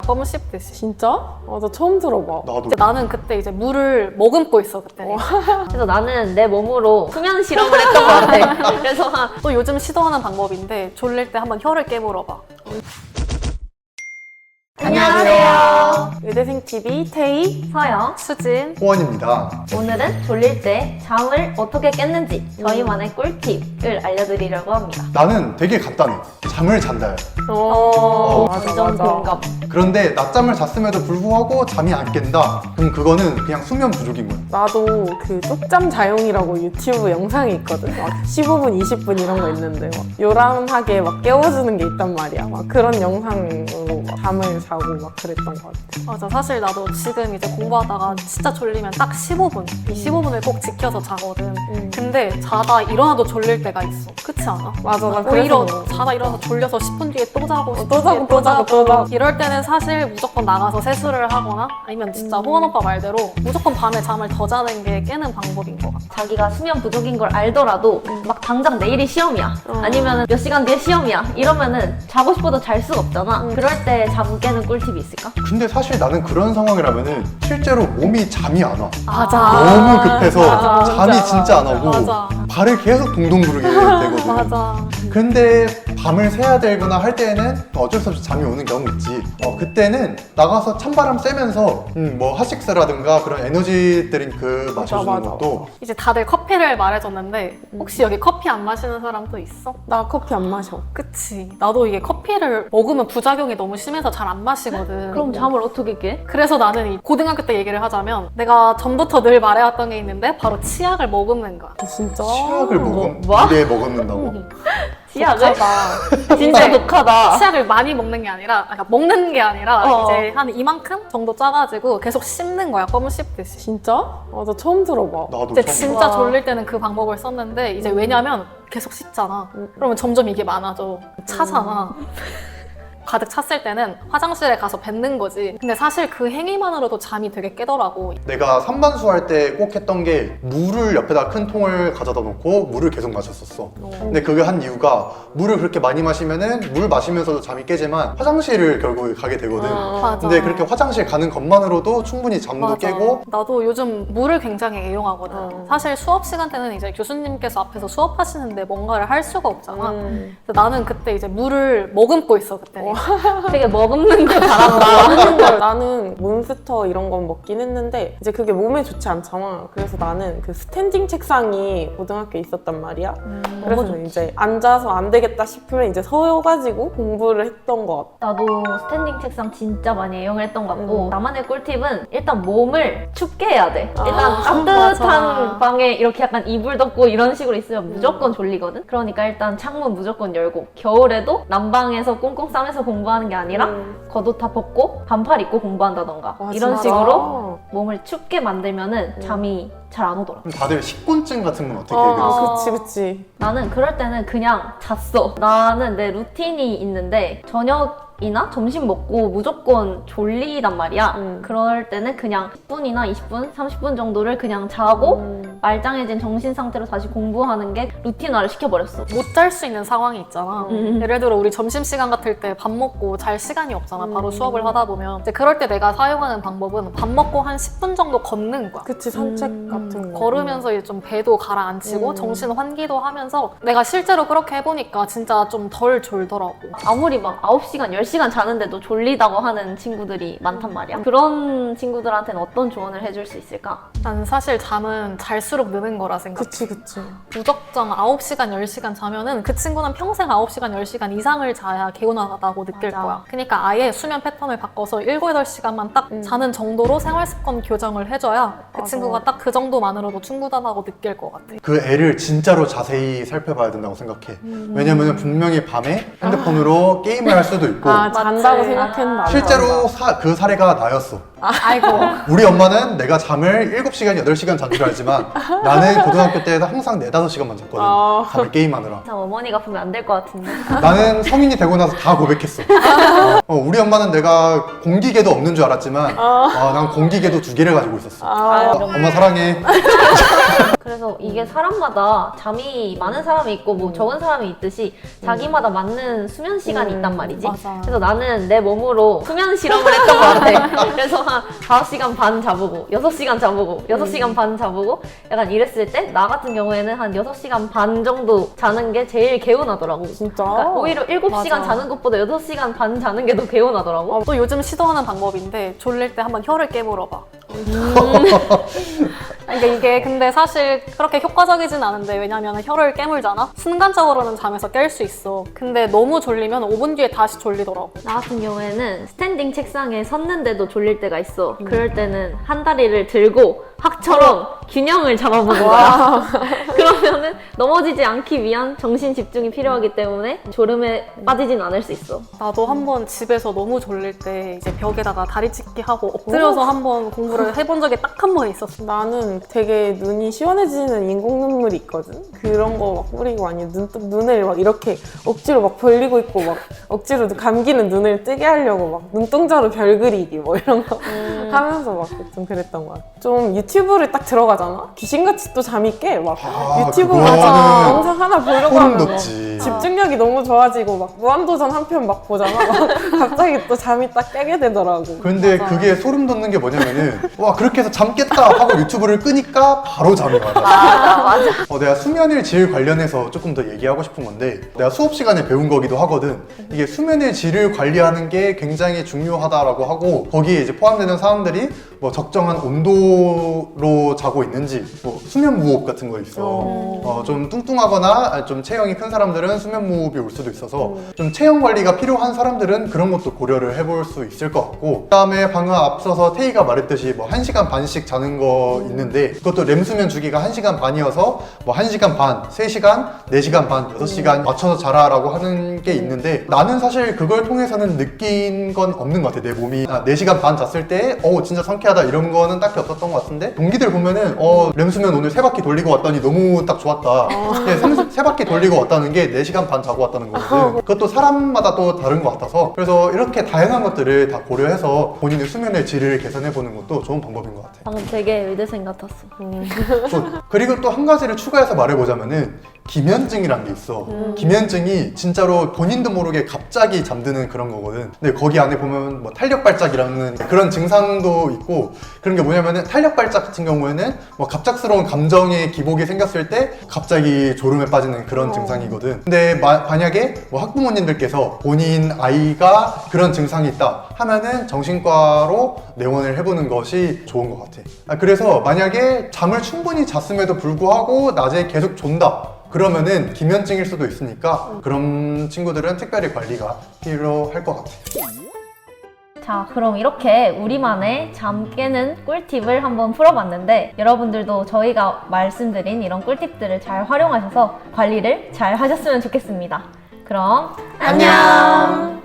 껌 씹듯이. 진짜? 나 처음 들어봐. 나도. 나는 그때 이제 물을 머금고 있어 그때. 그래서 나는 내 몸으로 수면 실험을 했던 것 같아. 그래서 또 요즘 시도하는 방법인데 졸릴 때 한번 혀를 깨물어봐. 안녕하세요. 의대생TV 태희. 서영. 수진. 호원입니다. 오늘은 졸릴 때 잠을 어떻게 깼는지 저희만의 꿀팁을 알려드리려고 합니다. 나는 되게 간단해. 잠을 잔다요. 맞아. 완전 공감. 그런데 낮잠을 잤음에도 불구하고 잠이 안 깬다? 그럼 그거는 그냥 수면 부족인 거야. 나도 그 쪽잠 자용이라고 유튜브 영상이 있거든. 막 15분, 20분 이런 거 있는데 막 요란하게 막 깨워주는 게 있단 말이야. 막 그런 영상으로 막 잠을 자고 막 그랬던 것 같아. 맞아. 사실 나도 지금 이제 공부하다가 진짜 졸리면 딱 15분. 이 15분을 꼭 지켜서 자거든. 근데 자다 일어나도 졸릴 때가 있어. 그렇지 않아? 맞아, 나 오히려 그래서 자다 일어나서 졸려서 10분 뒤에 또 자고 또 자고, 또 자고, 또 자고. 이럴 때는 사실 무조건 나가서 세수를 하거나 아니면 진짜 호원 오빠 말대로 무조건 밤에 잠을 더 자는 게 깨는 방법인 것 같아. 자기가 수면 부족인 걸 알더라도 막 당장 내일이 시험이야. 아니면 몇 시간 뒤에 시험이야. 이러면은 자고 싶어도 잘 수가 없잖아. 그럴 때 잠 깨는 꿀팁이 있을까? 근데 사실 나는 그런 상황이라면은 실제로 몸이 잠이 안 와. 맞아. 너무 급해서 맞아, 잠이 진짜. 진짜 안 오고 맞아. 발을 계속 동동 구르게 되거든. 맞아. 근데 밤을 새야 되거나 할 때는 어쩔 수 없이 잠이 오는 경우 있지. 그때는 나가서 찬바람 쐬면서 뭐 핫식스라든가 그런 에너지 드링크 마셔주는 맞아. 것도 이제 다들 커피를 말해줬는데 혹시 여기 커피 안 마시는 사람 또 있어? 나 커피 안 마셔. 그치. 나도 이게 커피를 먹으면 부작용이 너무 심해서 잘 안 마시거든. 그럼 잠을 어떻게 깨? 그래서 나는 이 고등학교 때 얘기를 하자면 내가 전부터 늘 말해왔던 게 있는데 바로 치약을 머금는 거야. 진짜? 치약을 뭐? 물에 먹는다고? 치약을? 독하다. 진짜 근데 독하다. 치약을 많이 먹는 게 아니라 그러니까 먹는 게 아니라 어. 이제 한 이만큼 정도 짜가지고 계속 씹는 거야. 껌 씹듯이. 진짜? 나 처음 들어봐. 나도 근데 처음 진짜 와. 졸릴 때는 그 방법을 썼는데 이제 왜냐면 계속 씹잖아. 그러면 점점 이게 많아져. 차잖아. 가득 찼을 때는 화장실에 가서 뱉는 거지. 근데 사실 그 행위만으로도 잠이 되게 깨더라고. 내가 삼반수 할 때 꼭 했던 게 물을 옆에다 큰 통을 가져다 놓고 물을 계속 마셨었어. 근데 그게 한 이유가 물을 그렇게 많이 마시면은 물 마시면서도 잠이 깨지만 화장실을 결국에 가게 되거든. 맞아. 근데 그렇게 화장실 가는 것만으로도 충분히 잠도 맞아. 깨고. 나도 요즘 물을 굉장히 애용하거든. 사실 수업 시간 때는 이제 교수님께서 앞에서 수업하시는데 뭔가를 할 수가 없잖아. 그래서 나는 그때 이제 물을 머금고 있어 그때. 되게 머금는 거 잘한다. 나는 몬스터 이런 건 먹긴 했는데 이제 그게 몸에 좋지 않잖아. 그래서 나는 그 스탠딩 책상이 고등학교에 있었단 말이야. 그래서 너무 좋지. 이제 앉아서 안 되겠다 싶으면 이제 서가지고 공부를 했던 것 같아. 나도 스탠딩 책상 진짜 많이 애용을 했던 것 같고 나만의 꿀팁은 일단 몸을 춥게 해야 돼. 일단 따뜻한 맞아. 방에 이렇게 약간 이불 덮고 이런 식으로 있으면 무조건 졸리거든? 그러니까 일단 창문 무조건 열고 겨울에도 난방에서 꽁꽁 싸매서 공부하는 게 아니라 겉옷 다 벗고 반팔 입고 공부한다던가 와, 이런 진짜? 식으로 몸을 춥게 만들면은 잠이 잘 안 오더라. 그럼 다들 식곤증 같은 건 어떻게 해결했어? 그치. 나는 그럴 때는 그냥 잤어. 나는 내 루틴이 있는데 저녁이나 점심 먹고 무조건 졸리단 말이야. 그럴 때는 그냥 10분이나 20분, 30분 정도를 그냥 자고 말짱해진 정신 상태로 다시 공부하는 게 루틴화를 시켜버렸어. 못 잘 수 있는 상황이 있잖아. 예를 들어 우리 점심시간 같을 때 밥 먹고 잘 시간이 없잖아. 바로 수업을 하다 보면. 이제 그럴 때 내가 사용하는 방법은 밥 먹고 한 10분 정도 걷는 거야. 그치, 산책 같은 거. 걸으면서 이제 좀 배도 가라앉히고 정신 환기도 하면서 내가 실제로 그렇게 해보니까 진짜 좀 덜 졸더라고. 아무리 막 9시간, 10시간 자는데도 졸리다고 하는 친구들이 많단 말이야. 그런 친구들한테는 어떤 조언을 해줄 수 있을까? 난 사실 잠은 잘수록 느는 거라 생각해. 그치. 무작정 9시간, 10시간 자면은 그 친구는 평생 9시간, 10시간 이상을 자야 개운하다고 느낄 맞아. 거야. 그러니까 아예 수면 패턴을 바꿔서 7, 8시간만 딱 자는 정도로 생활습관 교정을 해줘야 그 맞아. 친구가 딱 그 정도만으로도 충분하다고 느낄 것 같아. 그 애를 진짜로 자세히 살펴봐야 된다고 생각해. 왜냐면 분명히 밤에 핸드폰으로 게임을 할 수도 있고 잔다고 맞지. 생각했는데 안 실제로 잔다. 그 사례가 나였어. 아이고. 우리 엄마는 내가 잠을 7시간, 8시간 잔 줄 알지만 나는 고등학교 때 항상 4, 5시간만 잤거든. 다들 게임하느라. 참 어머니가 보면 안 될 것 같은데. 나는 성인이 되고 나서 다 고백했어. 우리 엄마는 내가 공기계도 없는 줄 알았지만 난 공기계도 2개를 가지고 있었어. 엄마 사랑해. 그래서 이게 사람마다 잠이 많은 사람이 있고 뭐 적은 사람이 있듯이 자기마다 맞는 수면 시간이 있단 말이지. 맞아. 그래서 나는 내 몸으로 수면 실험을 했던 것 같아. 그래서 한 5시간 반 자보고 6시간 자보고 6시간 반 자보고 약간 이랬을 때 나 같은 경우에는 한 6시간 반 정도 자는 게 제일 개운하더라고. 진짜? 그러니까 오히려 7시간 맞아. 자는 것보다 8시간 반 자는 게 더 개운하더라고. 또 요즘 시도하는 방법인데 졸릴 때 한번 혀를 깨물어봐. 그러니까 이게 근데 사실 그렇게 효과적이진 않은데 왜냐면 혀를 깨물잖아? 순간적으로는 잠에서 깰 수 있어. 근데 너무 졸리면 5분 뒤에 다시 졸리더라고. 나 같은 경우에는 스탠딩 책상에 섰는데도 졸릴 때가 있어. 그럴 때는 한 다리를 들고 학처럼 균형을 잡아보는 거야. 그러면은 넘어지지 않기 위한 정신 집중이 필요하기 때문에 졸음에 빠지진 않을 수 있어. 나도 한번 집에서 너무 졸릴 때 이제 벽에다가 다리 찢기 하고 엎드려서 한번 공부를 해본 적이 딱 한 번 있었어. 나는 되게 눈이 시원해지는 인공 눈물이 있거든? 그런 거 막 뿌리고 아니면 눈을 막 이렇게 억지로 막 벌리고 있고 막 억지로 감기는 눈을 뜨게 하려고 막 눈동자로 별 그리기 뭐 이런 거 하면서 막 좀 그랬던 것 같아. 좀 유튜브를 딱 들어가잖아? 귀신같이 또 잠이 깨. 막 유튜브 그거는 영상 하나 보려고 소름 하면 막 돋지. 집중력이 너무 좋아지고 막 무한도전 한 편 막 보잖아. 막 갑자기 또 잠이 딱 깨게 되더라고. 근데 그게 소름 돋는 게 뭐냐면은 와 그렇게 해서 잠 깼다 하고 유튜브를 끄니까 바로 잠이 와. 맞아. 내가 수면의 질 관련해서 조금 더 얘기하고 싶은 건데 내가 수업 시간에 배운 거기도 하거든. 이게 수면의 질을 관리하는 게 굉장히 중요하다라고 하고 거기에 이제 포함되는 사람들이 뭐 적정한 온도로 자고 있는지 뭐 수면 무호흡 같은 거 있어. 좀 뚱뚱하거나 좀 체형이 큰 사람들은 수면 무호흡이 올 수도 있어서 좀 체형 관리가 필요한 사람들은 그런 것도 고려를 해볼 수 있을 것 같고 그다음에 방금 앞서서 태희가 말했듯이 뭐 1시간 반씩 자는 거 있는데 그것도 렘 수면 주기가 1시간 반이어서 뭐 1시간 반, 3시간, 4시간 반, 6시간 맞춰서 자라라고 하는 게 있는데 나는 사실 그걸 통해서는 느낀 건 없는 것 같아. 내 몸이 4시간 반 잤을 때 진짜 상쾌하다 이런 거는 딱히 없었던 것 같은데 동기들 보면은 렘 수면 오늘 3바퀴 돌리고 왔더니 너무 딱 좋았다. 네, 3바퀴 돌리고 왔다는 게 4시간 반 자고 왔다는 거거든. 그것도 사람마다 또 다른 것 같아서 그래서 이렇게 다양한 것들을 다 고려해서 본인의 수면의 질을 개선해보는 것도 좋은 방법인 것 같아. 방금 되게 의대생 같았어. 그리고 또 한 가지를 추가해서 말해보자면은 기면증이란 게 있어. 기면증이 진짜로 본인도 모르게 갑자기 잠드는 그런 거거든. 근데 거기 안에 보면 뭐 탄력발작이라는 그런 증상도 있고 그런 게 뭐냐면은 탄력발작 같은 경우에는 뭐 갑작스러운 감정의 기복이 생겼을 때 갑자기 졸음에 빠지는 그런 증상이거든. 근데 만약에 뭐 학부모님들께서 본인 아이가 그런 증상이 있다 하면은 정신과로 내원을 해보는 것이 좋은 것 같아. 그래서 만약에 잠을 충분히 잤음에도 불구하고 낮에 계속 존다 그러면은 기면증일 수도 있으니까 그런 친구들은 특별히 관리가 필요할 것 같아. 자, 그럼 이렇게 우리만의 잠 깨는 꿀팁을 한번 풀어봤는데 여러분들도 저희가 말씀드린 이런 꿀팁들을 잘 활용하셔서 관리를 잘 하셨으면 좋겠습니다. 그럼 안녕.